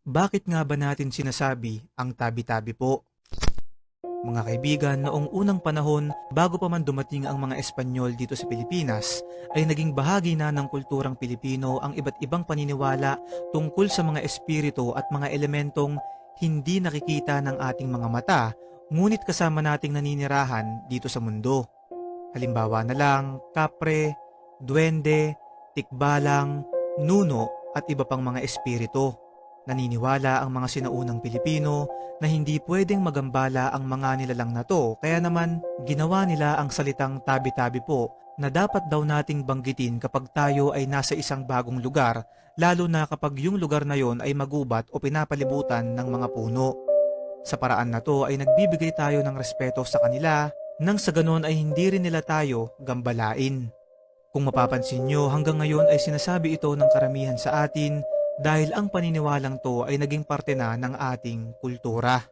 Bakit nga ba natin sinasabi ang tabi-tabi po? Mga kaibigan, noong unang panahon, bago pa man dumating ang mga Espanyol dito sa Pilipinas, ay naging bahagi na ng kulturang Pilipino ang iba't ibang paniniwala tungkol sa mga espiritu at mga elementong hindi nakikita ng ating mga mata, ngunit kasama nating naninirahan dito sa mundo. Halimbawa na lang, kapre, duwende, tikbalang, nuno at iba pang mga espiritu. Naniniwala ang mga sinaunang Pilipino na hindi pwedeng magambala ang mga nilalang na to, kaya naman ginawa nila ang salitang tabi-tabi po na dapat daw nating banggitin kapag tayo ay nasa isang bagong lugar, lalo na kapag yung lugar na yon ay magubat o pinapalibutan ng mga puno. Sa paraan na to ay nagbibigay tayo ng respeto sa kanila, nang sa ganon ay hindi rin nila tayo gambalain. Kung mapapansin nyo, hanggang ngayon ay sinasabi ito ng karamihan sa atin dahil ang paniniwalang to ay naging parte na ng ating kultura.